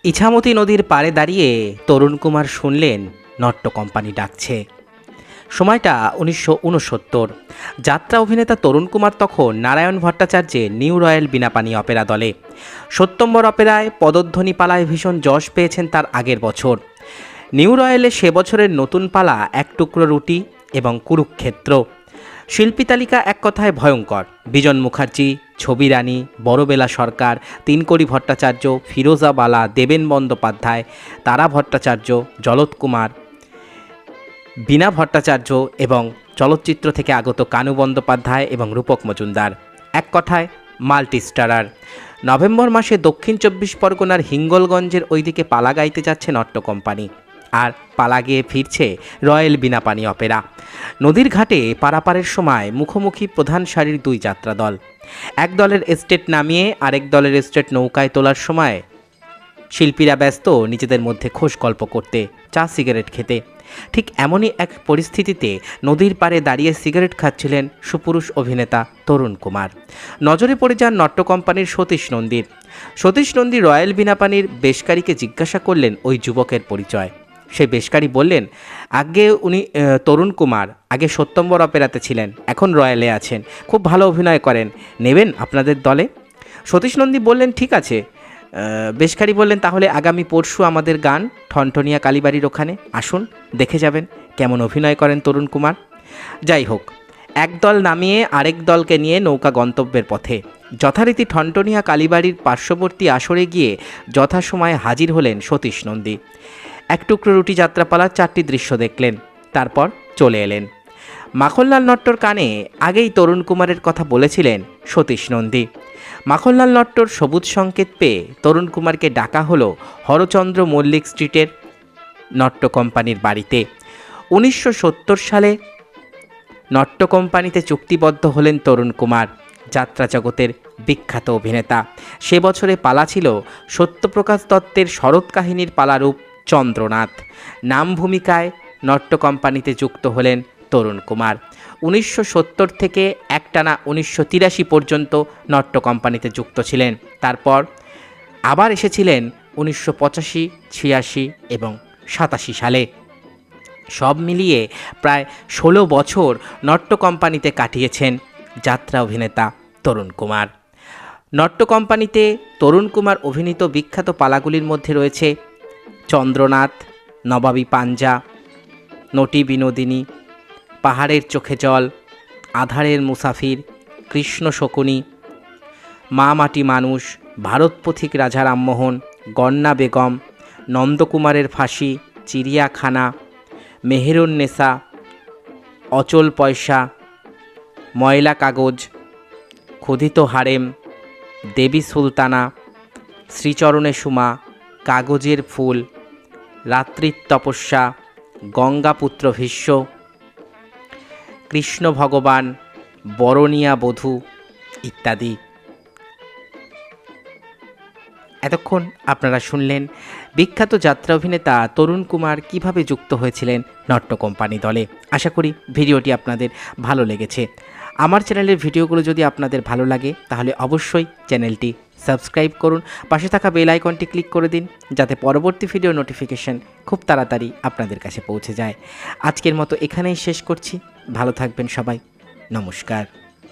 ইছামতি নদীর পাড়ে দাঁড়িয়ে তরুণ কুমার শুনলেন নট্য কোম্পানি ডাকছে। সময়টা 1969। যাত্রা অভিনেতা তরুণ কুমার তখন নারায়ণ ভট্টাচার্যের নিউ রয়্যাল বীণাপাণি অপেরা দলে। সত্যম্বর অপেরায় পদধ্বনি পালায় ভীষণ যশ পেয়েছেন তার আগের বছর। নিউ রয়্যালে সে বছরের নতুন পালা এক টুকরো রুটি এবং কুরুক্ষেত্র। শিল্পী তালিকা এক কথায় ভয়ঙ্কর। বিজন মুখার্জি, ছবি রানী, বড়বেলা সরকার, তিনকড়ি ভট্টাচার্য, ফিরোজা বালা, দেবেন বন্দ্যোপাধ্যায়, তারা ভট্টাচার্য, জলৎ কুমার, বীণা ভট্টাচার্য এবং চলচ্চিত্র থেকে আগত কানু বন্দ্যোপাধ্যায় এবং রূপক মজুমদার। এক কথায় মাল্টি স্টারার। নভেম্বর মাসে দক্ষিণ 24 পরগনার হিঙ্গলগঞ্জের ওইদিকে পালা গাইতে যাচ্ছে নট্য কোম্পানি, আর পালা গিয়ে ফিরছে রয়্যাল বীণাপাণি অপেরা। নদীর ঘাটে পারাপারের সময় মুখোমুখি প্রধান সারির দুই যাত্রা দল। এক দলের এস্টেট নামিয়ে আরেক দলের এস্টেট নৌকায় তোলার সময় শিল্পীরা ব্যস্ত নিজেদের মধ্যে খোশ গল্প করতে, চা সিগারেট খেতে। ঠিক এমনই এক পরিস্থিতিতে নদীর পাড়ে দাঁড়িয়ে সিগারেট খাচ্ছিলেন সুপুরুষ অভিনেতা তরুণ কুমার। নজরে পড়ে যান নট্য কোম্পানির সতীশ নন্দীর। সতীশ নন্দী রয়্যাল বীণাপাণির বেশকারীকে জিজ্ঞাসা করলেন ওই যুবকের পরিচয়। সেই বেশকারী বললেন, আগে উনি তরুণ কুমার, আগে সত্যম্বর অপেরাতে ছিলেন, এখন রয়্যালে আছেন, খুব ভালো অভিনয় করেন, নেবেন আপনাদের দলে? সতীশ নন্দী বললেন, ঠিক আছে। বেশকারী বললেন, তাহলে আগামী পরশু আমাদের গান ঠনঠনিয়া কালীবাড়ির ওখানে আসুন, দেখে যাবেন কেমন অভিনয় করেন তরুণ কুমার। যাই হোক, এক দল নামিয়ে আরেক দলকে নিয়ে নৌকা গন্তব্যের পথে। যথারীতি ঠনঠনিয়া কালীবাড়ির পার্শ্ববর্তী আসরে গিয়ে যথাসময়ে হাজির হলেন সতীশ নন্দী। এক টুকরো রুটি যাত্রাপালার 4টি দৃশ্য দেখলেন, তারপর চলে এলেন। মাখনলাল নট্টর কানে আগেই তরুণ কুমারের কথা বলেছিলেন সতীশ নন্দী। মাখনলাল নট্টর সবুজ সংকেত পেয়ে তরুণ কুমারকে ডাকা হলো হরচন্দ্র মল্লিক স্ট্রিটের নট্য কোম্পানির বাড়িতে। 1970 সালে নট্য কোম্পানিতে চুক্তিবদ্ধ হলেন তরুণ কুমার, যাত্রা জগতের বিখ্যাত অভিনেতা। সে বছরে পালা ছিল সত্যপ্রকাশ দত্তের শরৎ কাহিনীর পালারূপ চন্দ্রনাথ। নাম ভূমিকায় নট্য কোম্পানিতে যুক্ত হলেন তরুণ কুমার। 1970 থেকে একটানা 1983 পর্যন্ত নট্য কোম্পানিতে যুক্ত ছিলেন। তারপর আবার এসেছিলেন 1985, 86 এবং 87 সালে। সব মিলিয়ে প্রায় 16 বছর নট্য কোম্পানিতে কাটিয়েছেন যাত্রা অভিনেতা তরুণ কুমার। নট্য কোম্পানিতে তরুণ কুমার অভিনীত বিখ্যাত পালাগুলির মধ্যে রয়েছে চন্দ্রনাথ, নবাবী পাঞ্জা, নটি বিনোদিনী, পাহাড়ের চোখে জল, আধারের মুসাফির, কৃষ্ণ শকুনি, মা মাটি মানুষ, ভারত পথিক রাজা রামমোহন, গন্না বেগম, নন্দকুমারের ফাঁসি, চিড়িয়াখানা, মেহেরুন্নেসা, অচল পয়সা, ময়লা কাগজ, ক্ষুধিত হারেম, দেবী সুলতানা, শ্রীচরণে সুমা, কাগজের ফুল, রাত্রির তপস্যা, গঙ্গাপুত্র ভীষ্ম, কৃষ্ণ ভগবান, বরণিয়া বধূ ইত্যাদি। এতক্ষণ আপনারা শুনলেন বিখ্যাত যাত্রা অভিনেতা তরুণ কুমার কিভাবে যুক্ত হয়েছিলেন নট্য কোম্পানি দলে। আশা করি ভিডিওটি আপনাদের ভালো লেগেছে। আমার চ্যানেলের ভিডিওগুলো যদি আপনাদের ভালো লাগে তাহলে অবশ্যই চ্যানেলটি সাবস্ক্রাইব করুন, পাশে থাকা বেল আইকনটি ক্লিক করে দিন যাতে পরবর্তী ভিডিও নোটিফিকেশন খুব তাড়াতাড়ি আপনাদের কাছে পৌঁছে যায়। আজকের মতো এখানেই শেষ করছি। ভালো থাকবেন সবাই। নমস্কার।